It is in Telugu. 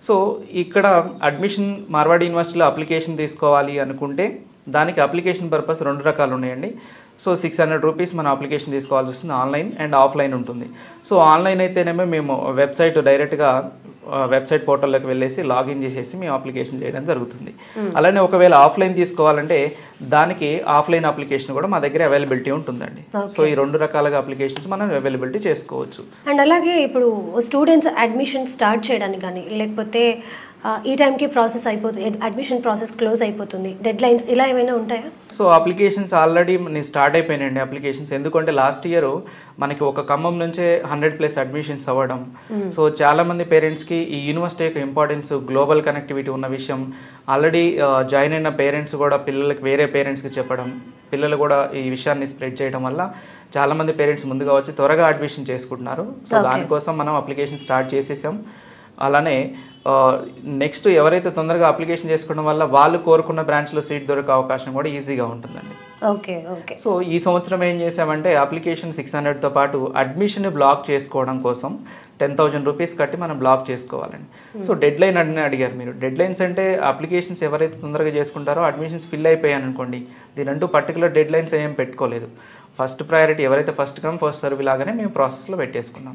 సో ఇక్కడ అడ్మిషన్ మార్వాడి యూనివర్సిటీలో అప్లికేషన్ తీసుకోవాలి అనుకుంటే దానికి అప్లికేషన్ పర్పస్ 2 రకాలు ఉన్నాయండి. సో 600 రూపీస్ మనం అప్లికేషన్ తీసుకోవాల్సి వస్తుంది. ఆన్లైన్ అండ్ ఆఫ్లైన్ ఉంటుంది. సో ఆన్లైన్ అయితేనేమో మేము వెబ్సైట్ డైరెక్ట్గా వెబ్సైట్ పోర్టల్లోకి వెళ్ళేసి లాగిన్ చేసేసి మేము అప్లికేషన్ చేయడం జరుగుతుంది. అలానే ఒకవేళ ఆఫ్లైన్ తీసుకోవాలంటే దానికి ఆఫ్లైన్ అప్లికేషన్ కూడా మా దగ్గర అవైలబిలిటీ ఉంటుందండి. సో ఈ 2 రకాలుగా అప్లికేషన్స్ మనం అవైలబిలిటీ చేసుకోవచ్చు. అండ్ అలాగే ఇప్పుడు స్టూడెంట్స్ అడ్మిషన్ స్టార్ట్ చేయడానికి కానీ లేకపోతే ఈ టైంకి ప్రాసెస్ అయిపోతుంది, అడ్మిషన్ ప్రాసెస్ క్లోజ్ అయిపోతుంది, డెడ్ లైన్స్ ఇలా ఏమైనా ఉంటాయా? సో అప్లికేషన్స్ ఆల్రెడీ స్టార్ట్ అయిపోయినాయండి అప్లికేషన్స్. ఎందుకంటే లాస్ట్ ఇయర్ మనకి ఒక ఖమ్మం నుంచే 100+ అడ్మిషన్స్ అవ్వడం. సో చాలామంది పేరెంట్స్కి ఈ యూనివర్సిటీ యొక్క ఇంపార్టెన్స్, గ్లోబల్ కనెక్టివిటీ ఉన్న విషయం ఆల్రెడీ జాయిన్ అయిన పేరెంట్స్ కూడా పిల్లలకి వేరే పేరెంట్స్కి చెప్పడం, పిల్లలు కూడా ఈ విషయాన్ని స్ప్రెడ్ చేయడం వల్ల చాలామంది పేరెంట్స్ ముందుగా వచ్చి త్వరగా అడ్మిషన్ చేసుకుంటున్నారు. సో దానికోసం మనం అప్లికేషన్ స్టార్ట్ చేసేసాం. అలానే నెక్స్ట్ ఎవరైతే తొందరగా అప్లికేషన్ చేసుకోవడం వల్ల వాళ్ళు కోరుకున్న బ్రాంచ్లో సీట్ దొరికే అవకాశం కూడా ఈజీగా ఉంటుందండి. Okay okay. సో ఈ సంవత్సరం ఏం చేసామంటే అప్లికేషన్ 600తో పాటు అడ్మిషన్ బ్లాక్ చేసుకోవడం కోసం 10,000 రూపీస్ కట్టి మనం బ్లాక్ చేసుకోవాలండి. సో డెడ్ లైన్ అడిగారు మీరు. డెడ్ లైన్స్ అంటే అప్లికేషన్స్ ఎవరైతే తొందరగా చేసుకుంటారో అడ్మిషన్స్ ఫిల్ అయిపోయాను అనుకోండి, దీనంటూ పర్టికులర్ డెడ్ లైన్స్ ఏం పెట్టుకోలేదు. ఫస్ట్ ప్రయారిటీ ఎవరైతే ఫస్ట్ కమ్ ఫస్ట్ సర్వ్ లాగానే మేము ప్రాసెస్లో పెట్టేసుకున్నాం.